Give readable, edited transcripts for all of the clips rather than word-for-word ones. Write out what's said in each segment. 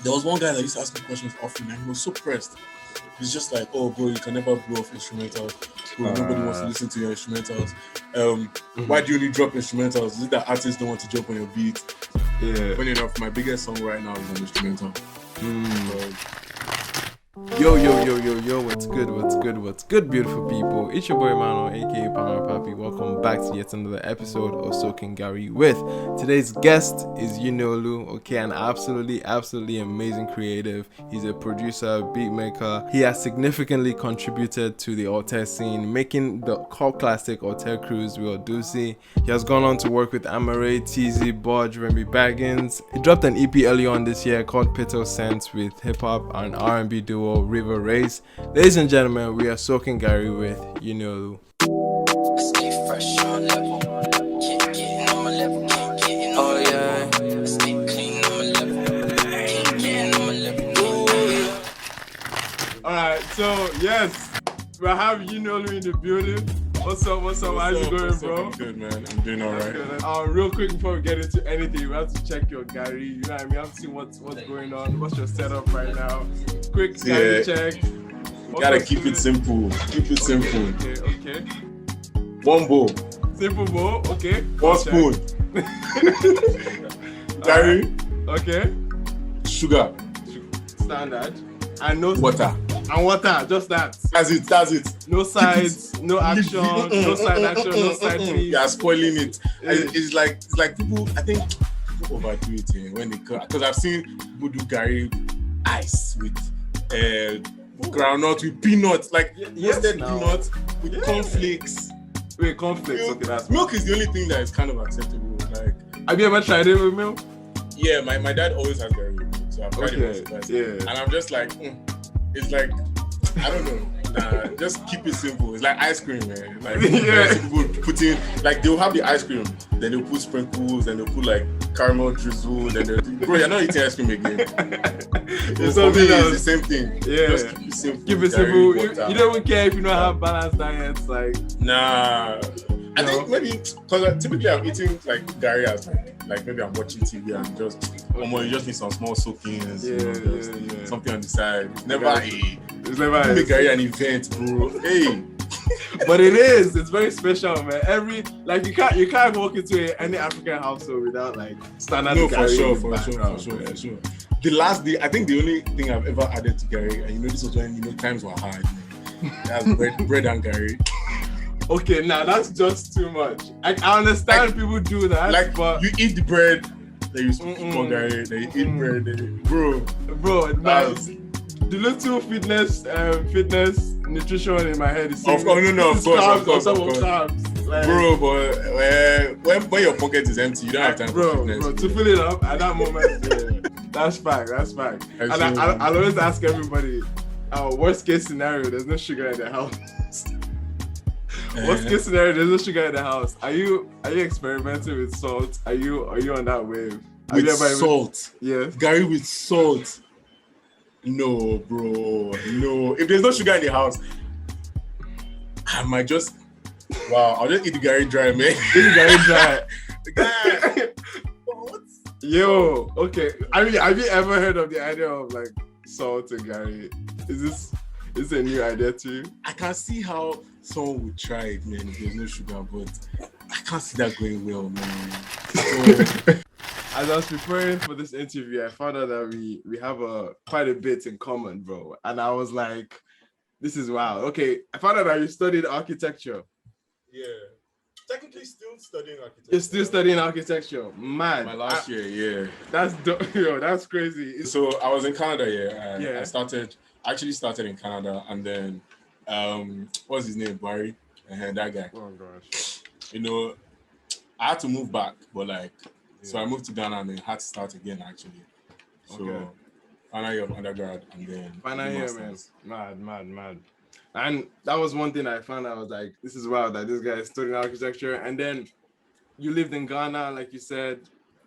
There was one guy that used to ask me questions often, and he was so pressed. He's just like, "Oh, bro, you can never blow off instrumentals. Bro, nobody wants to listen to your instrumentals. Why do you only drop instrumentals? Is it that artists don't want to jump on your beat?" Yeah. Funny enough, my biggest song right now is an instrumental. Yo, what's good, beautiful people? It's your boy Mano, aka Pama Papi. Welcome back to yet another episode of Soaking Garri with. Today's guest is Yinoluu, okay, an absolutely amazing creative. He's a producer, beatmaker. He has significantly contributed to the Alte scene, making the cult classic Alte Cruise with Odunsi. He has gone on to work with Amaarae, TZ, Bodge, Remy Baggins. He dropped an EP early on this year called Pito Sense with hip-hop and R&B duo River Race. Ladies and gentlemen, we are Soaking Garri with Yinoluu. Stay fresh on level. Can't get on my level. Can't get on my level. Stay clean on my level. Can't get on my level. Alright, so yes, we have Yinoluu in the building. What's up? How's it going, bro? I'm good, man. I'm doing alright. Real quick before we get into anything, we have to check your Garri. You know what I mean? We have to see what's going on. What's your setup right now? Quick Garri check. Gotta keep it simple. Keep it simple. Okay. One bowl. Simple bowl. Okay. One spoon. Garri. Okay. Sugar. Standard. And no water. And water. Just that. That's it. No sides. No action. No side action. No side trees. You are spoiling it. It's like people. I think people overdo it when they cook. Because I've seen people do Garri ice with groundnut with peanuts, like roasted peanuts with cornflakes. Wait, cornflakes. Okay, that's milk is the only thing that is kind of acceptable. Like, have you ever tried it with milk? Yeah, my dad always has Garri with milk, so I've tried it once. Yeah. And I'm just like, it's like, I don't know. Nah, just keep it simple. It's like ice cream, man. Like people put in, like they'll have the ice cream, then they'll put sprinkles, then they'll put like caramel drizzle, then bro, you're not eating ice cream again. It's the same thing. Yeah. Just keep it simple. Keep it simple. You don't even care if you don't have balanced diets, like. Nah. I think maybe because typically I'm eating like Garri as like maybe I'm watching TV and just you just need some small soakings, something on the side. It's never make Garri an event, bro. Hey. But it's very special, man. You can't walk into any African household without like standard Garri. For sure. The last day, I think the only thing I've ever added to Garri, and this was when times were hard, man. That's bread and Garri. Okay, now that's just too much. I understand people do that. Like, but you eat the bread, then you speak on Garri, then you eat bread, then bro, the little fitness nutrition in my head is saying, of course. Like, bro, but when your pocket is empty, you don't have time for fitness. Bro, to fill it up at that moment, that's fact. And I'll always ask everybody, worst case scenario, there's no sugar in the house. Worst case scenario, there's no sugar in the house. Are you experimenting with salt? Are you on that wave? With salt? Yeah. Garri with salt? No, bro. No. If there's no sugar in the house, I might just I'll just eat the Garri dry, man. Eat the Garri dry. What? Yo, okay. I mean, have you ever heard of the idea of like salt and Garri? Is this a new idea to you? I can see how someone would try it, man, if there's no sugar, but I can't see that going well, man. So, as I was preparing for this interview, I found out that we have quite a bit in common, bro. And I was like, this is wild. Okay, I found out that you studied architecture. Yeah. Technically still studying architecture. You're still studying architecture. Man. My last year, yeah. That's that's crazy. So I was in Canada, and I actually started in Canada, and then what's his name? Barry, and that guy. Oh gosh. I had to move back, but so I moved to Ghana and then had to start again actually. So final year of undergrad and then final year, man. Mad. And that was one thing I found out. I was like, this is wild that this guy is studying architecture. And then you lived in Ghana, like you said.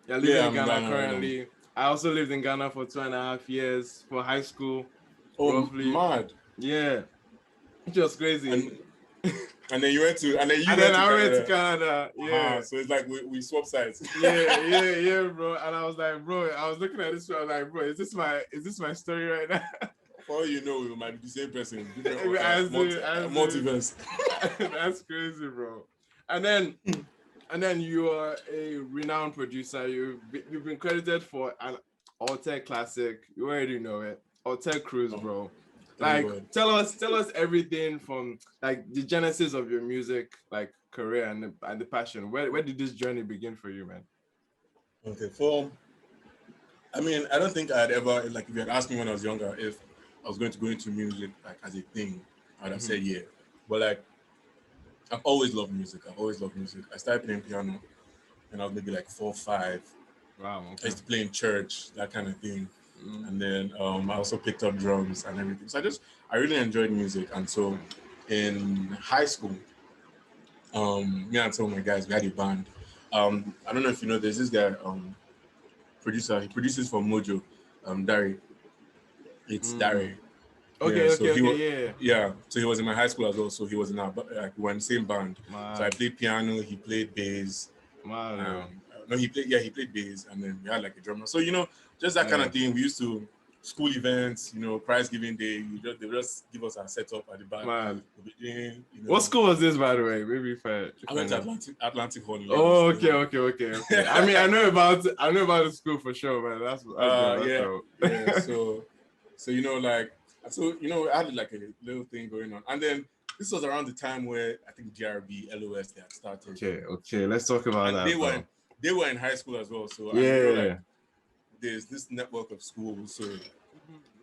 You're living in Ghana currently. Right. I also lived in Ghana for 2.5 years for high school. Oh, roughly. mad. Yeah. It was crazy. And And then you went to, and then you And went then to I Canada. went to Canada. Yeah. So it's like we swap sides. yeah, bro. And I was like, bro, I was looking at this show, I was like, bro, is this my story right now? For all you know, we might be the same person. Different Multiverse. multiverse. That's crazy, bro. And then you are a renowned producer. You've been credited for an Alte classic. You already know it. Alte Cruise, bro. Like, tell us everything from like the genesis of your music, like career and the passion. Where did this journey begin for you, man? Okay, I don't think I'd ever, like, if you had asked me when I was younger if I was going to go into music like as a thing, I'd have said yeah. But like, I've always loved music. I started playing piano when I was maybe like 4 or 5. Wow. Okay. I used to play in church, that kind of thing. And then I also picked up drums and everything. So I really enjoyed music. And so in high school, me and some of my guys, we had a band. I don't know if you know, there's this guy, producer. He produces for Mojo, Garri. It's Garri. Okay, Yeah. So he was in my high school as well. So he was in our, we were in the same band. Man. So I played piano. He played bass. No, he played bass, and then we had like a drummer. So just that kind of thing. We used to school events, prize giving day. They would just give us our setup at the back. Man. We'll be doing, What school was this, by the way? Maybe if I went to Atlantic Hall. Oh, okay. I mean, I know about the school for sure, man. That's yeah. So I had like a little thing going on, and then this was around the time where I think GRB, LOS, they had started. Okay. Let's talk about that. They were in high school as well. So there's this network of schools. So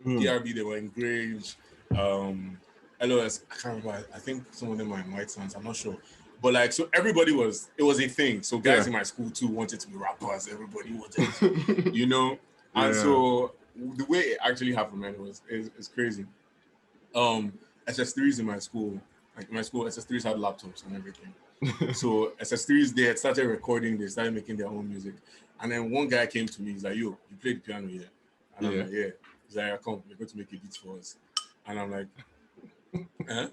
DRB, they were in Grange. LOS, I can't remember. I think some of them were in White Sands. I'm not sure. But like, so it was a thing. So guys in my school too wanted to be rappers. Everybody wanted, And so the way it actually happened, man, it's crazy. SS3s in my school, SS3s had laptops and everything. So SS3s, they had started recording, they started making their own music. And then one guy came to me, he's like, yo, you play the piano here? And I'm like, yeah. He's like, come, you're going to make a beat for us. And I'm like, huh?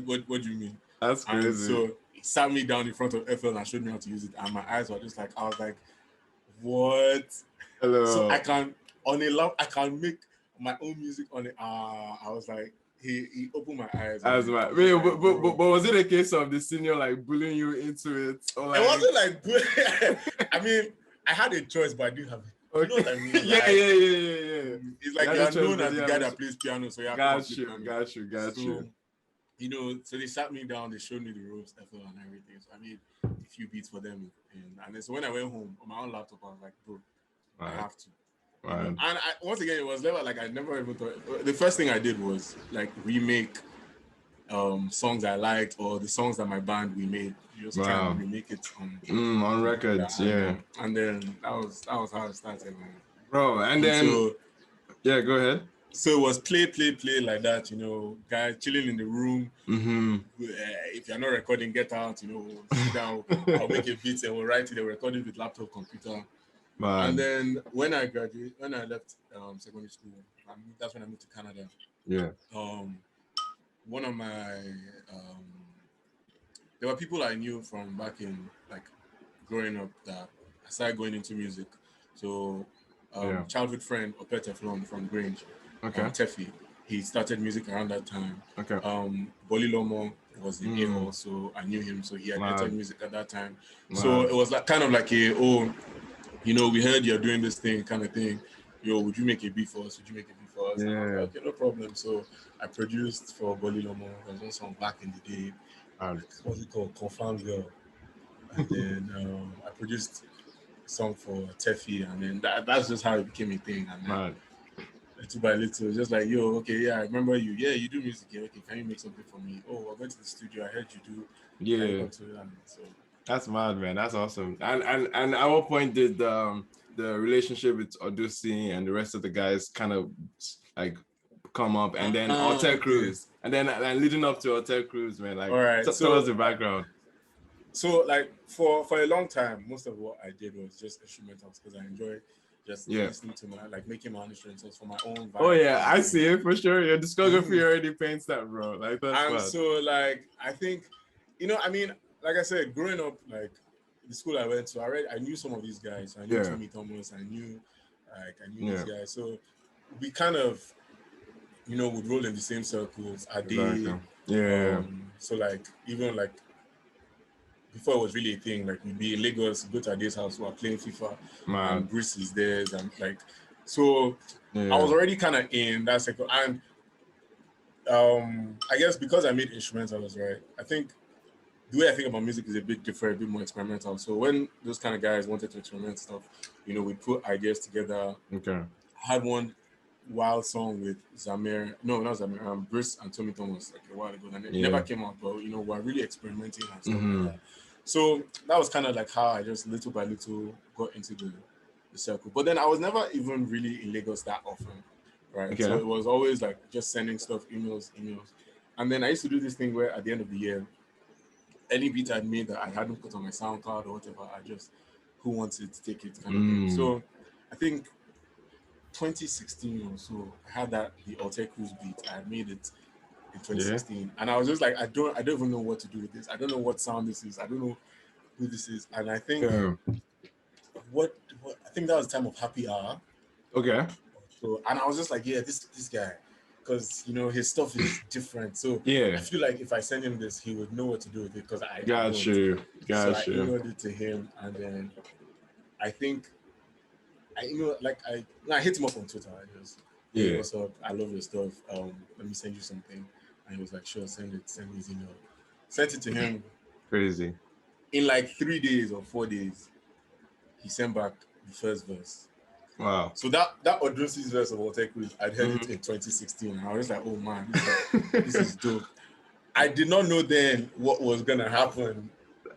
What do you mean? That's crazy. And so he sat me down in front of FL and showed me how to use it. And my eyes were just like, I was like, what? Hello. So I can make my own music on it. I was like, he opened my eyes. But was it a case of the senior like bullying you into it? Or like... It wasn't like I mean, I had a choice, but I didn't have it. You know what I mean? Yeah. It's like you are known as the guy that plays piano, so you have got to you. So they sat me down, they showed me the ropes, FL and everything. So I made a few beats for them. And then so when I went home on my own laptop, I was like, bro, I have to. Right. And once again, it was never like I never even thought. The first thing I did was like remake songs I liked or the songs that my band we made. Just kind of remake it on records, And then that was how it started, man. Bro, and then go ahead. So it was play like that, guys chilling in the room. If you're not recording, get out, sit down. I'll make a beat and we'll write it. They'll record it with laptop, computer. Man. And then when I left secondary school, that's when I moved to Canada. Yeah. One of my there were people I knew from back in like growing up that I started going into music. So childhood friend Opet Teflon from Grange, Tefi, he started music around that time. Boli Lomo was in here also. I knew him, so he had entered music at that time. So it was like kind of like we heard you're doing this thing kind of thing. Yo, would you make a beat for us? Yeah. Okay, no problem. So I produced for Boli Lomo. There was one song back in the day. What's it called? Confirmed Girl. And then I produced a song for Tefi, and then that's just how it became a thing. And then little by little, just like, yo, okay, yeah, I remember you. Yeah, you do music. Yeah, okay, can you make something for me? Oh, I went to the studio. I heard you do. Yeah. So that's mad, man. That's awesome. And at what point did the relationship with Odunsi and the rest of the guys kind of like come up, and then Alte Cruise, and then leading up to Alte Cruise, man? Like, all right, tell us the background. So, like, for a long time, most of what I did was just instrumentals because I enjoy just listening to making my own instrumentals for my own vibe. Oh yeah, I see it for sure. Your discography already paints that, bro. Like that's and fun. So, like, I think I mean, like I said, growing up, like the school I went to, I knew some of these guys. I knew Yeah. Tommy Thomas. I knew Yeah. these guys. So we kind of, would roll in the same circles. Exactly. Ade, Yeah. so like even like before it was really a thing, like we'd be in Lagos, go to Ade's house, we're playing FIFA, Man. and Bruce is there, and like, so Yeah. I was already kind of in that sector, and I guess because I made instrumentals, right? I think the way I think about music is a bit different, a bit more experimental. So when those kind of guys wanted to experiment stuff, we put ideas together. Okay. I had one wild song with Zamir, no, not Zamir, Bruce and Tommy Thomas like a while ago, and it never came out, but we're really experimenting and stuff like that. So that was kind of like how I just little by little got into the circle. But then I was never even really in Lagos that often, right? Okay. So it was always like just sending stuff, emails. And then I used to do this thing where at the end of the year, any beat I'd made that I hadn't put on my SoundCloud or whatever, I just, who wants it, take it kind of thing. So I think 2016 or so, I had the Alte Cruise beat. I had made it in 2016, and I was just like, I don't even know what to do with this. I don't know what sound this is. I don't know who this is. And I think what I think that was the time of Happy Hour. Okay. So, and I was just like, yeah, this guy, because his stuff is different. So Yeah. I feel like if I send him this, he would know what to do with it because I Got you. So I emailed it to him, and then I think I hit him up on Twitter. I just, hey, what's up? I love your stuff. Let me send you something. And he was like, sure, send me his email. Sent it to him. Crazy. In like 3 days or 4 days, he sent back the first verse. Wow. So that Odunsi's verse of Alte Cruise, I'd heard it in 2016. And I was like, oh man, this is dope. I did not know then what was gonna happen,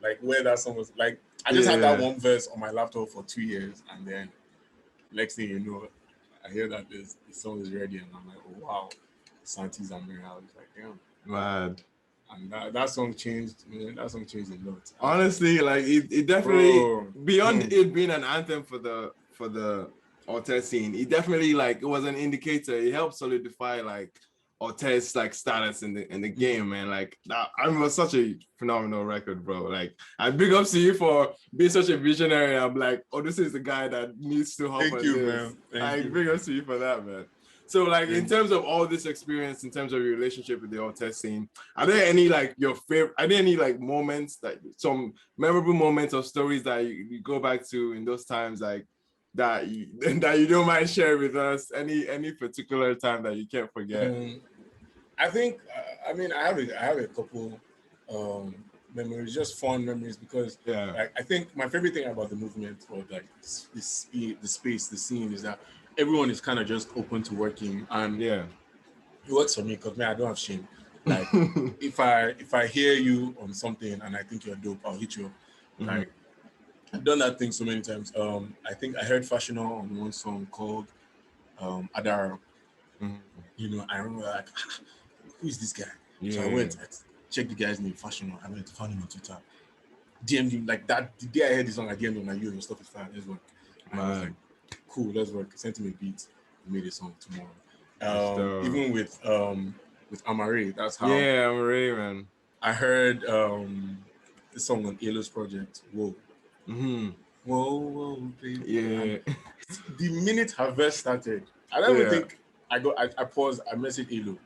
like where that song was. Like I just had that one verse on my laptop for 2 years, and then next thing you know, I hear that the song is ready, and I'm like, oh wow, Santi Zamir. I was like, damn. Mad. And that song changed, man. That song changed a lot. Honestly, like it definitely beyond it being an anthem for the Alte scene, it definitely like it was an indicator. It helped solidify like Alte's like status in the game, man. Like that, I mean, it was such a phenomenal record, bro. Like, and big ups to you for being such a visionary. I'm like, oh, this is the guy that needs to help. Thank you, man. Thank you. Big ups to you for that, man. So, like, in terms of all this experience, in terms of your relationship with the Alte scene, are there any like your favorite? Are there any like moments, like some memorable moments or stories that you go back to in those times, like that you don't mind sharing with us? Any particular time that you can't forget? I think I have a couple memories, just fun memories, because like, I think my favorite thing about the movement, or like the space, the scene, is that everyone is kind of just open to working, and it works for me because man, I don't have shame. Like if I hear you on something and I think you're dope, I'll hit you up. Like I've done that thing so many times. I think I heard Fashional on one song called Adara. I remember like, who is this guy? So I went, I checked the guy's name, Fashional. I went to find him on Twitter. DM'd him like that. The day I heard this song, I DM'd him like, yo, your stuff is fine, let's work. And I was like, cool, let's work. Sent him a beat. We made a song tomorrow. Even with Amaarae, that's how. Yeah, Amaarae, man. I heard the song on Yinoluu's project. Whoa. Whoa, baby. Yeah. And the minute her verse started, I don't even think I paused. I messaged Yinoluu.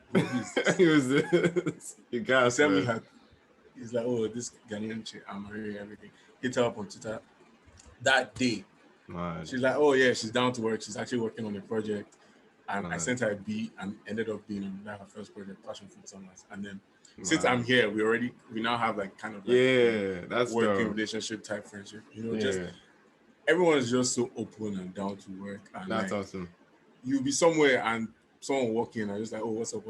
It was this. You guys sent me her. He's like, oh, this Ghanaian chick, Amaarae, everything. Hit her up on Twitter that day. Man. She's like, oh yeah, she's down to work. She's actually working on a project, and I sent her a beat, and ended up being on her first project, Passion Fruit Summers. And then since I'm here, we now have like kind of like that's working relationship type friendship. Just everyone is just so open and down to work. And that's like, awesome. You'll be somewhere and someone will walk in and just like, oh, what's up?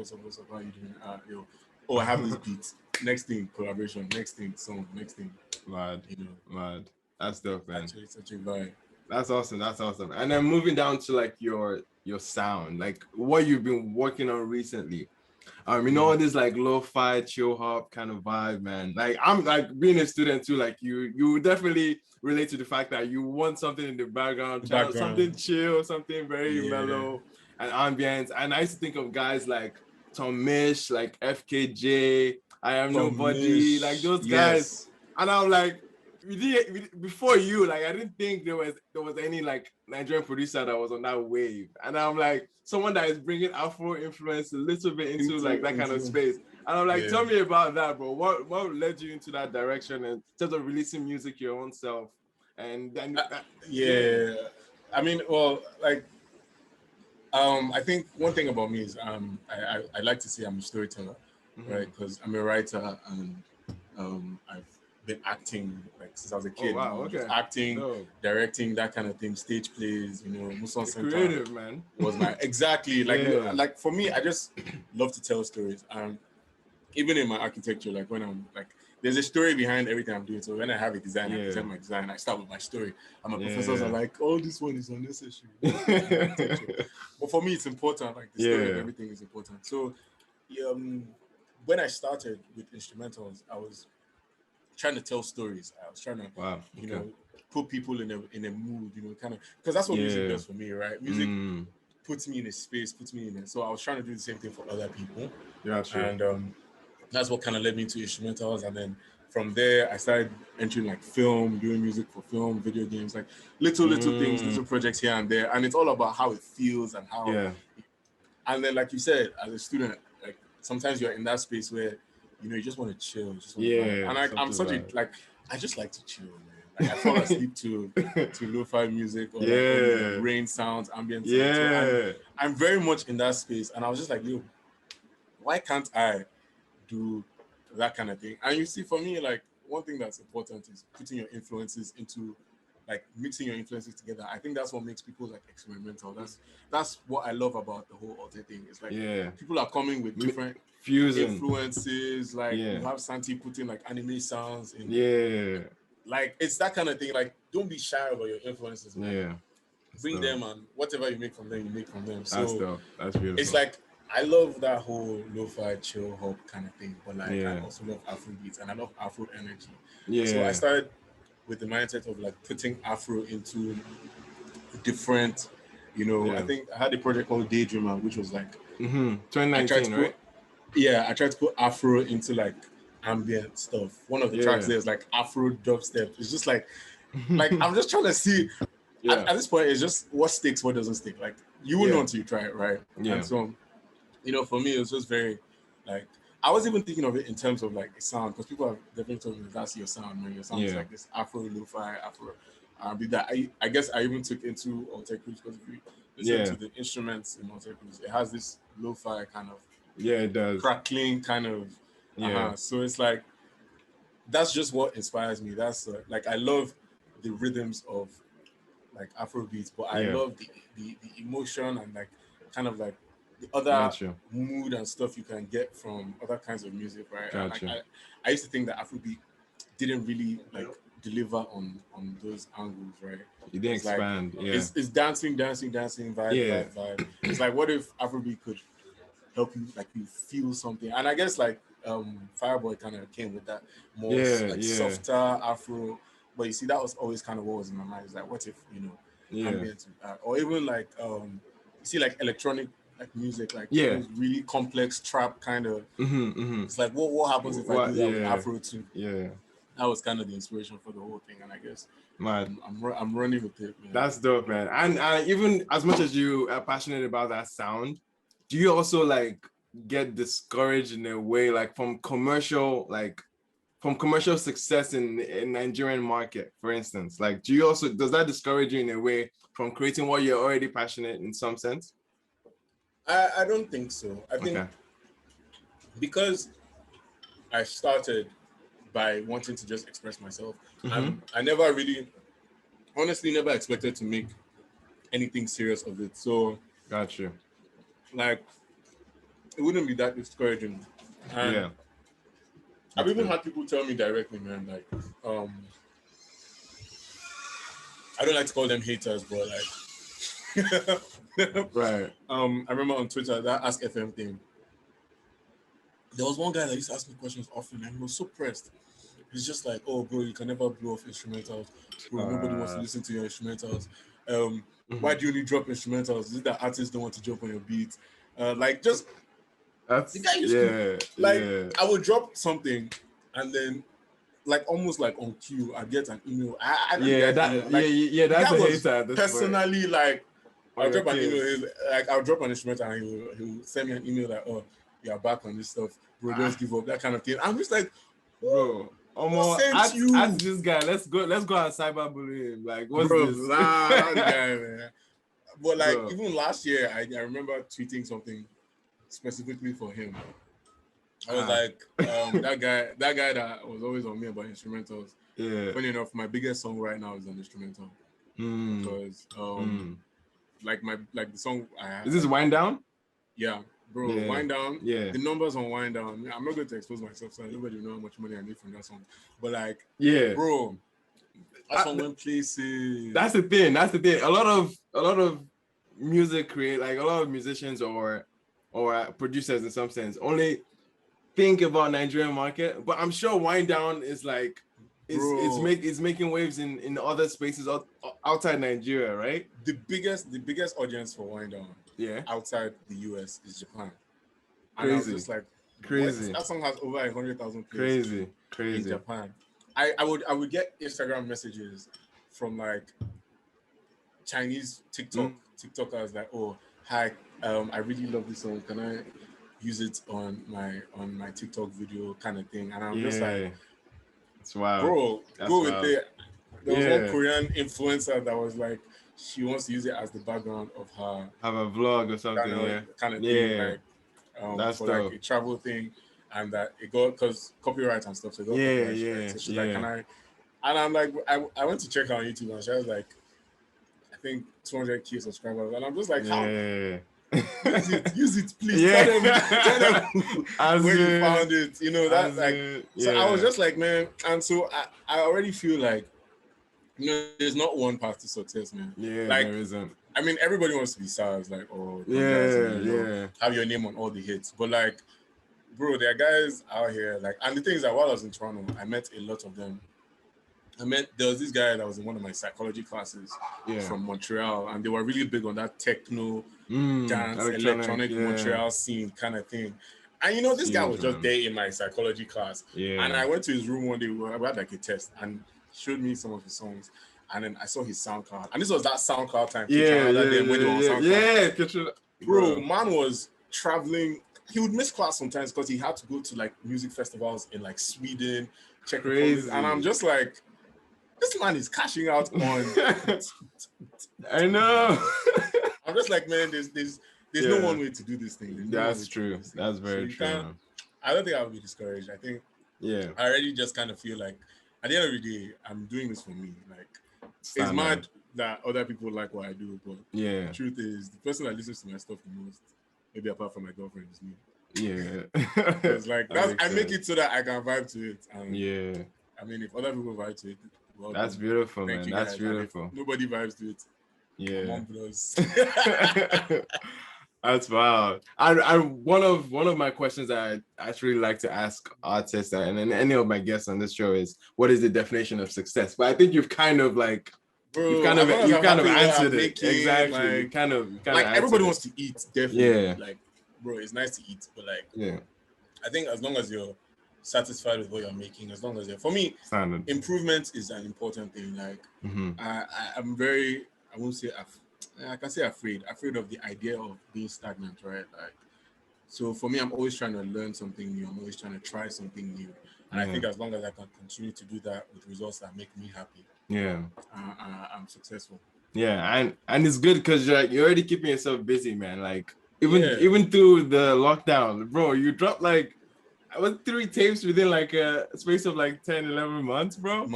How are you doing? I have this beat. Next thing, collaboration. Next thing, song. Next thing. Mad. Mad. That's dope, man. Actually, such a vibe. That's awesome. And then moving down to like your sound, like what you've been working on recently. All this like lo-fi chill hop kind of vibe, man. Like I'm like being a student too, like you definitely relate to the fact that you want something in the background. Something chill, something very mellow and ambient. And I used to think of guys like Tom Mish, like FKJ, I Am From Nobody, Niche, like those guys. yes. And I'm like, before you, like I didn't think there was any like Nigerian producer that was on that wave. And I'm like, someone that is bringing Afro influence a little bit into like that kind of space. And I'm like, tell me about that, bro. What led you into that direction in terms of releasing music your own self? And then I mean, well, like I think one thing about me is I like to say I'm a storyteller, right? Because I'm a writer and I've been acting like since I was a kid. Oh wow, okay. Acting, directing, that kind of thing, stage plays, Muson Center creative, man. was my exactly like for me, I just love to tell stories. And even in my architecture, like when I'm like, there's a story behind everything I'm doing. So when I have a design, I present my design, I start with my story. And my professors are like, oh, this one is unnecessary. But for me, it's important. Like the story of everything is important. So when I started with instrumentals, I was trying to tell stories. I was trying to, put people in a mood, kind of, because that's what music does for me, right? Music puts me in a space, puts me in it. So I was trying to do the same thing for other people. Yeah, sure. And that's what kind of led me to instrumentals. And then from there, I started entering like film, doing music for film, video games, like little things, little projects here and there. And it's all about how it feels and how. Yeah. And then, like you said, as a student, like sometimes you're in that space where you just want to chill, just want to vibe. And I'm such a I just like to chill, man. Like I fall asleep to lo-fi music or like rain sounds, ambient sounds. So I'm very much in that space, and I was just like, yo, why can't I do that kind of thing? And you see, for me, like one thing that's important is putting your influences into, like mixing your influences together. I think that's what makes people like experimental. That's what I love about the whole Alte thing. It's like people are coming with different influences. Like you have Santi putting like anime sounds in. Like it's that kind of thing. Like don't be shy about your influences, man. Bring them, and whatever you make from them, you make from them. So that's beautiful. It's like I love that whole lo-fi chill hop kind of thing, but like I also love Afro beats and I love Afro energy. So I started with the mindset of like putting Afro into different, I think I had a project called Daydreamer, which was like 2019, right? I tried to put Afro into like ambient stuff. One of the tracks there is like Afro dubstep. It's just like I'm just trying to see. At this point, it's just what sticks, what doesn't stick. Like you will know until you try it, right? And so, for me, it was just very like I was even thinking of it in terms of like a sound, because people have definitely told me that's your sound, man. Your sound is like this Afro lo-fi, Afro that I guess I even took into Alte Cruise, because if you listen to the instruments in Alte Cruise, it has this lo-fi kind of it does crackling kind of so it's like that's just what inspires me. That's like I love the rhythms of like Afro beats, but I love the emotion and like kind of like the other mood and stuff you can get from other kinds of music, right? Gotcha. Like I used to think that Afrobeat didn't really like deliver on those angles, right? You didn't expand, like, it's dancing, vibe. It's like, what if Afrobeat could help you like you feel something? And I guess like Fireboy kind of came with that more softer Afro. But you see, that was always kind of what was in my mind. It's like, what if ambient, or even like you see, like electronic like music, like really complex trap kind of. It's like, what happens if I do that with Afro too? That was kind of the inspiration for the whole thing, and I guess I'm running with it, man. That's dope, man. And even as much as you are passionate about that sound, do you also like get discouraged in a way, like from commercial success in Nigerian market, for instance? Like, does that discourage you in a way from creating what you're already passionate in some sense? I don't think so. I think because I started by wanting to just express myself, I never really, honestly, never expected to make anything serious of it. So, gotcha. Like, it wouldn't be that discouraging. And I've even had people tell me directly, man, like, I don't like to call them haters, but like, right. I remember on Twitter, that Ask FM thing, there was one guy that used to ask me questions often, and he was so pressed. He's just like, oh, bro, you can never blow off instrumentals. Bro, nobody wants to listen to your instrumentals. Why do you only drop instrumentals? Is it that artists don't want to jump on your beats? Like, just That's The guy used to I would drop something, and then like almost like on cue, I get an email. I don't think I email. Like, that's that a was hater at this personally like. I'll drop an case. email. Like I'll drop an instrument, and he'll send me an email like, "Oh, you're back on this stuff, bro. Don't give up." That kind of thing. I'm just like, bro. Almost sent you. Ask this guy. Let's go and cyberbully him. Like, what's bro, this? that guy, man. But like even last year, I remember tweeting something specifically for him. I was like, that guy that was always on me about instrumentals. Yeah. Funny enough, my biggest song right now is an instrumental. Because like the song I have. Is this Wind Down? Yeah, bro. Yeah. Wind Down. Yeah. The numbers on Wind Down. I'm not going to expose myself, so nobody will know how much money I made from that song. But like, bro, that song went places. That's the thing. A lot of music like a lot of musicians or producers in some sense only think about Nigerian market, but I'm sure Wind Down is like it's making waves in other spaces outside Nigeria, right? The biggest audience for Wind Down, outside the US is Japan. And I was just like, crazy. That song has over 100,000 plays. Crazy in Japan. I would get Instagram messages from like Chinese TikTokers like, oh hi, I really love this song. Can I use it on my TikTok video kind of thing? And I'm just like, it's wild, bro. Go with it. There was one Korean influencer that was like, she wants to use it as the background of her have a vlog or something, kind of thing, like that's for dope. like a travel thing, and that it got because copyright and stuff. So it got copyright. So she's like, can I? And I'm like, I went to check her on YouTube, and she was like, I think 200K subscribers, and I'm just like, how? Use it, please. Tell them where you found it. You know that, like. So I was just like, man, and so I already feel like, you know, there's not one path to success, man. Yeah, like, there isn't. I mean, everybody wants to be stars, like, oh, have your name on all the hits, but like, bro, there are guys out here, like, and the thing is that while I was in Toronto, I met a lot of them. There was this guy that was in one of my psychology classes from Montreal, and they were really big on that techno, dance, electronic Montreal scene kind of thing. And you know, this guy was just there in my psychology class. Yeah. And I went to his room one day, we had like a test, and he showed me some of his songs. And then I saw his SoundCloud. And this was that SoundCloud time. Bro, man was traveling. He would miss class sometimes because he had to go to like music festivals in like Sweden, Czech Republic. And I'm just like, this man is cashing out on. I know. I'm just like, man, there's no one way to do this thing. That's true. That's very true. I don't think I would be discouraged. I think I already just kind of feel like at the end of the day, I'm doing this for me. Like, it's mad that other people like what I do, but the truth is, the person that listens to my stuff the most, maybe apart from my girlfriend, is me. Yeah. It's like I make it so that I can vibe to it. And I mean, if other people vibe to it, well, that's beautiful, man. That's beautiful. Nobody vibes to it. Yeah. That's wild. And one of my questions I actually like to ask artists and any of my guests on this show is, what is the definition of success? But I think you've kind of like, you've kind of answered it. Exactly. Like, you kind of everybody wants to eat, definitely. Yeah. Like, bro, it's nice to eat, but like, I think as long as you're satisfied with what you're making, as long as for me, improvement is an important thing. Like, I'm very, I won't say I can say afraid of the idea of being stagnant, right? Like, so for me, I'm always trying to learn something new. I'm always trying to try something new. And I think as long as I can continue to do that with results that make me happy, I'm successful. Yeah, and it's good because you're already keeping yourself busy, man. Like, even through the lockdown, bro, you dropped like, I was 3 tapes within like a space of like 10, 11 months, bro.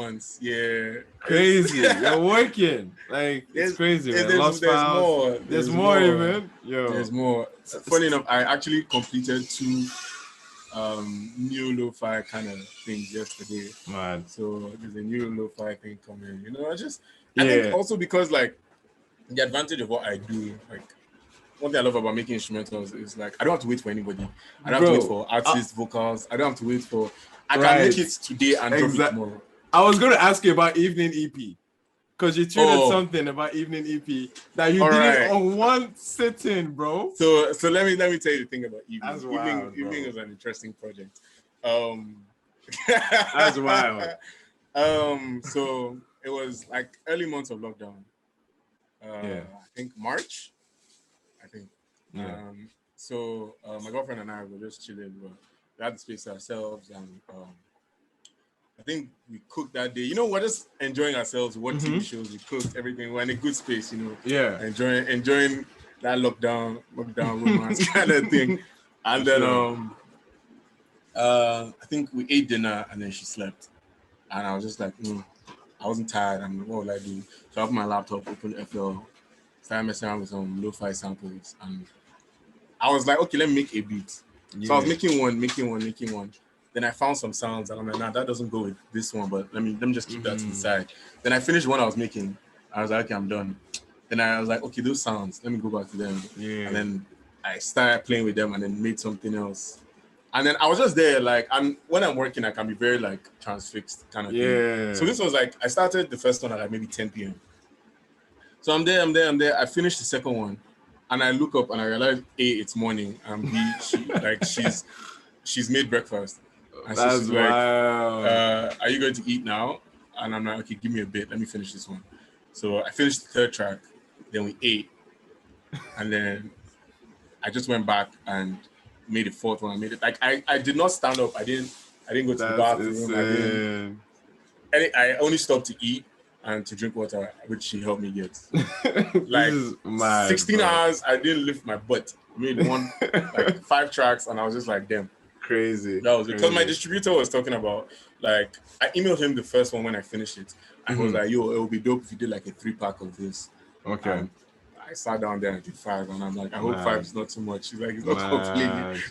Crazy. You're working. Like, it's crazy, man. There's more. There's more, man. Yo. There's more. Funny enough, I actually completed 2 new lo-fi kind of things yesterday. Man. So there's a new lo-fi thing coming. You know, I think also because like the advantage of what I do, like, one thing I love about making instrumentals is like I don't have to wait for anybody. I don't have to wait for artists, vocals. I don't have to wait for. I can make it today and drop it tomorrow. I was going to ask you about Evening EP. because you tweeted something about evening EP that you did it on one sitting, bro. So let me tell you the thing about evening. That's wild, evening was an interesting project. That's wild. So it was like early months of lockdown. I think March. I think. Yeah. So my girlfriend and I were just chilling. We had the space to ourselves, and I think we cooked that day. You know, we're just enjoying ourselves. What TV shows we cooked, everything. We're in a good space, you know. Yeah. Enjoying that lockdown romance kind of thing. And then I think we ate dinner and then she slept. And I was just like, I wasn't tired. I mean, what would I do? So I opened my laptop, opened FL, started messing around with some lo-fi samples, and I was like, okay, let me make a beat. Yeah. So I was making one. Then I found some sounds, and I'm like, nah, that doesn't go with this one, but let me just keep that to the side. Then I finished one I was making. I was like, okay, I'm done. Then I was like, okay, those sounds, let me go back to them. Yeah. And then I started playing with them and then made something else. And then I was just there, like, when I'm working, I can be very, like, transfixed kind of thing. So this was like, I started the first one at like maybe 10 p.m. So I'm there. I finished the second one. And I look up and I realize, A, it's morning. And B, she's made breakfast. And so she's like, are you going to eat now? And I'm like, okay, give me a bit. Let me finish this one. So I finished the third track. Then we ate. And then I just went back and made the fourth one. I made it like I did not stand up. I didn't go to the bathroom. I only stopped to eat and to drink water, which she helped me get. Like 16 hours, I didn't lift my butt. I made like 5 tracks, and I was just like, damn. Crazy. That was because my distributor was talking about, like, I emailed him the first one when I finished it. And he was like, yo, it would be dope if you did like a 3-pack of this. Okay. And I sat down there and did 5, and I'm like, I hope 5 is not too much. He's like, it's not completely.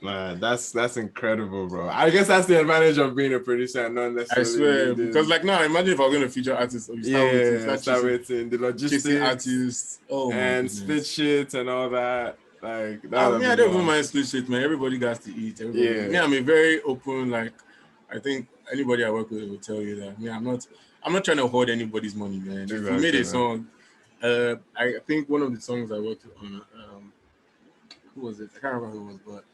Man, that's incredible, bro. I guess that's the advantage of being a producer and not necessarily. I swear, because like now, imagine if I was going to feature artists. You start with the logistics, artists, and split shit and all that. Like that. I don't even mind split shit, man. Everybody got to eat. Me, I'm a very open. Like, I think anybody I work with will tell you that. Me, I'm not trying to hoard anybody's money, man. Exactly, if we made a song, I think one of the songs I worked on, who was it? I can't remember who it was, but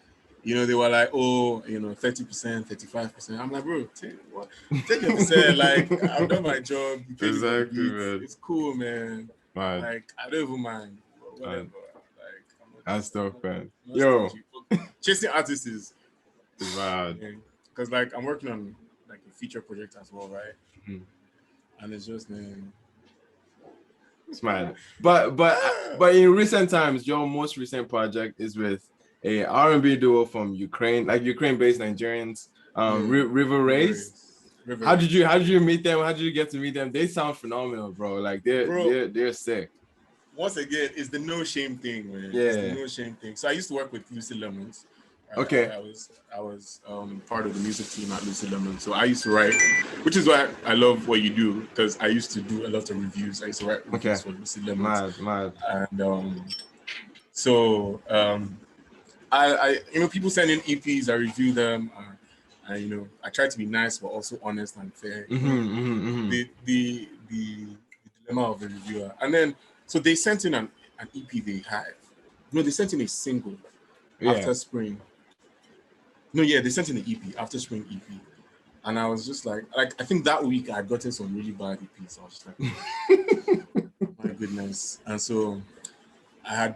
you know, they were like, 30%, 35%. I'm like, bro, take your percent. Like, I've done my job. Exactly, man. It's cool, man. Like, I don't even mind. Whatever. That's dope, man. Yo, chasing artists is bad. Because like I'm working on like a feature project as well, right? Mm-hmm. And it's just, man, it's mad. But in recent times, your most recent project is with a R&B duo from Ukraine, like Ukraine-based Nigerians, River Race. How did you meet them? How did you get to meet them? They sound phenomenal, bro. Like they're sick. Once again, it's the no shame thing, man. Yeah. It's the no shame thing. So I used to work with Lucy Lemons. Okay. I was part of the music team at Lucy Lemons. So I used to write, which is why I love what you do, because I used to do a lot of reviews. I used to write reviews for Lucy Lemons. Mad. And I people send in EPs, I review them. And you know, I try to be nice but also honest and fair. The dilemma of the reviewer. And then so they sent in an EP they had. No, they sent in a single after spring. No, they sent in an EP after spring EP. And I was just like I think that week I had gotten some really bad EPs. So I was just like, my goodness. And so I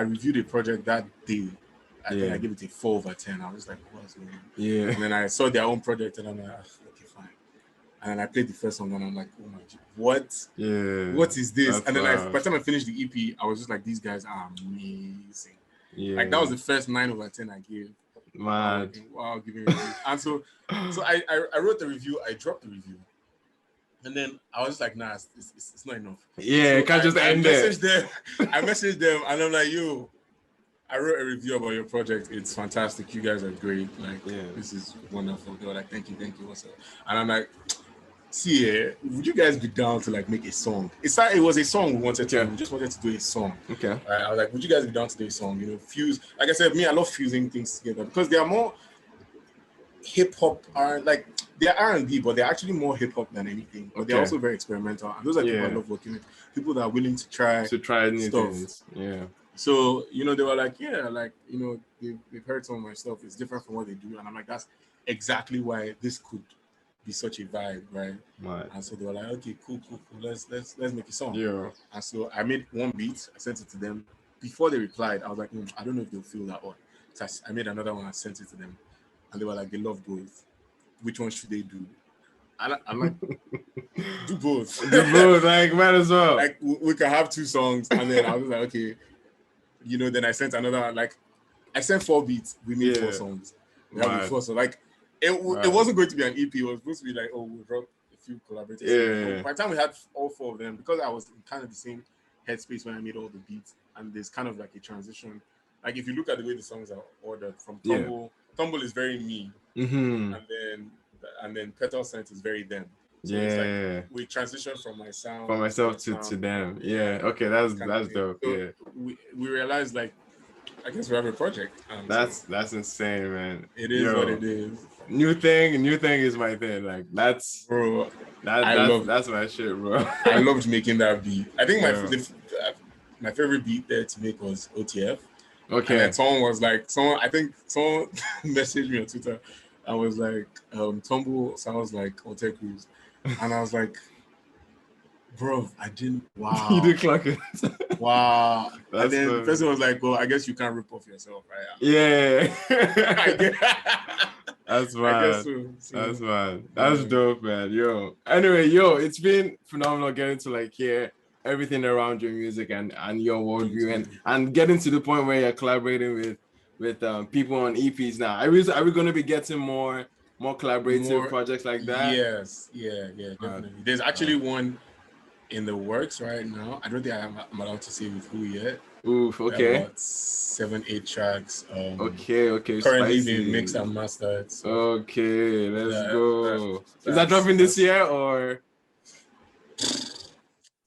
reviewed a project that day. I think I gave it a 4/10. I was like, what's going on? Yeah. And then I saw their own project and I'm like, okay, fine. And then I played the first song and I'm like, oh my God, what? Yeah. What is this? And then by the time I finished the EP, I was just like, these guys are amazing. Yeah. Like that was the first 9/10 I gave. Mad. Wow, giving reviews. And so I wrote the review, I dropped the review. And then I was just like, nah, it's not enough. Yeah, so can't just end there. I messaged them and I'm like, yo, I wrote a review about your project. It's fantastic. You guys are great. Like, this is wonderful. They were like, thank you. What's up? And I'm like, see, would you guys be down to like make a song? It was a song we wanted to. We just wanted to do a song. Okay. I was like, would you guys be down to do a song? You know, fuse. Like I said, I love fusing things together because they are more hip hop. Like they're R&B, but they're actually more hip hop than anything. But they're also very experimental, and those are people I love working with. People that are willing to try new stuff. things. Yeah. So they were like, they've heard some of my stuff. It's different from what they do, and I'm like, that's exactly why this could be such a vibe, right? And so they were like, okay, cool. Let's make a song. Yeah. And so I made one beat. I sent it to them. Before they replied, I was like, I don't know if they'll feel that one. So I made another one. I sent it to them, and they were like, they love both. Which one should they do? I'm like, do both. Do both, like, might as well. Like, we can have 2 songs, and then I was like, okay. Then I sent another one. Like, I sent 4 beats. We made 4 songs. We have 4 songs. Like, it wasn't going to be an EP. It was supposed to be like, we'll drop a few collaborators. Yeah. By the time we had all 4 of them, because I was in kind of the same headspace when I made all the beats, and there's kind of like a transition. Like, if you look at the way the songs are ordered, from Tumble is very me, and then Petal Scent is very them. So it's like we transition from my sound, from myself to them. Yeah, okay, that's dope. So yeah, we realized, like, I guess we have a project. That's insane, man. It is what it is. New thing is my thing. Like, that's that's my shit, bro. I loved making that beat. I think my favorite beat there to make was OTF. Okay. And someone was like, someone messaged me on Twitter. I was like, Tumble sounds like Alte Cruise. And I was like, bro, I didn't, wow. You did clock it. Wow. And then the person was like, well, I guess you can't rip off yourself, right? Yeah. That's mad. I guess so. That's mad. That's dope, man. Anyway, it's been phenomenal getting to, like, hear everything around your music and your worldview and getting to the point where you're collaborating with people on EPs now. Are we going to be getting more collaborative projects like that? Yes. Yeah, definitely. There's actually one in the works right now. I don't think I'm allowed to say with who yet. Oof, okay. About 7-8 tracks. Okay. Currently being mixed and mastered. So. Okay, let's go. Is that dropping this year or?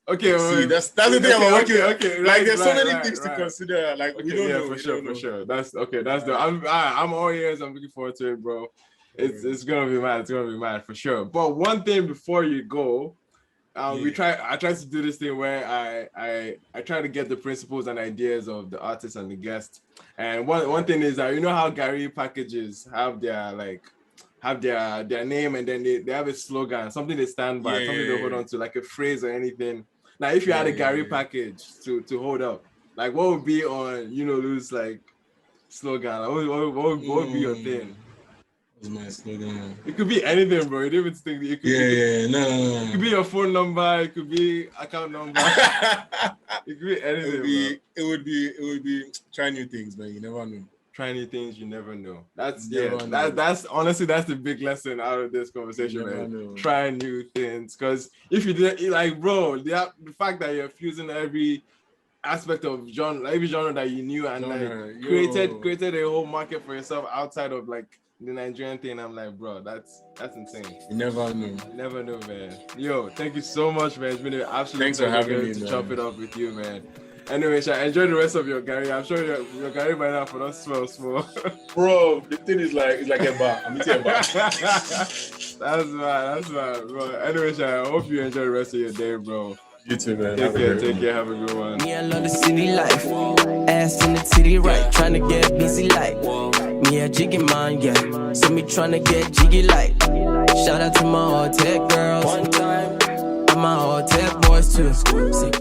Okay, see, that's the thing about working. Okay, like, there's so many things to consider. Like, we don't know. For sure. That's okay. That's the. I'm all ears. I'm looking forward to it, bro. It's gonna be mad. It's gonna be mad for sure. But one thing before you go, I try to do this thing where I try to get the principles and ideas of the artists and the guests. And one thing is that, you know how Garri packages have their name, and then they have a slogan, something they stand by, something they hold on to, like a phrase or anything. Now, if you had a Garri package to hold up, like, what would be on Yinoluu's, like, slogan? Like, what would be your thing? What's my slogan? It could be anything, bro. You didn't even think it could no. It could be your phone number. It could be account number. It could be anything. It would be try new things, man. You never know. Try new things, you never know. That's honestly, that's the big lesson out of this conversation, man. Try new things, because if you didn't, like, bro, the fact that you're fusing every aspect of every genre that you knew, and created a whole market for yourself outside of, like, the Nigerian thing, I'm like, bro, that's insane. You never know. You never know, man. Thank you so much, man. It's been an absolute Thanks for having me, to chop it up with you, man. Anyway, enjoy the rest of your Garri. I'm sure your Garri by now for not small. Bro, the thing is it's like a bar. I'm eating a bar. That's mad, bro. Anyway, I hope you enjoy the rest of your day, bro. You too, man. Take care. Have a good one. Me, I love the city life. Ass in the titty right. Trying to get busy like. Me, a jiggy man, yeah. So me trying to get jiggy like. Shout out to my all tech girls. One time. And my all tech boys too. See.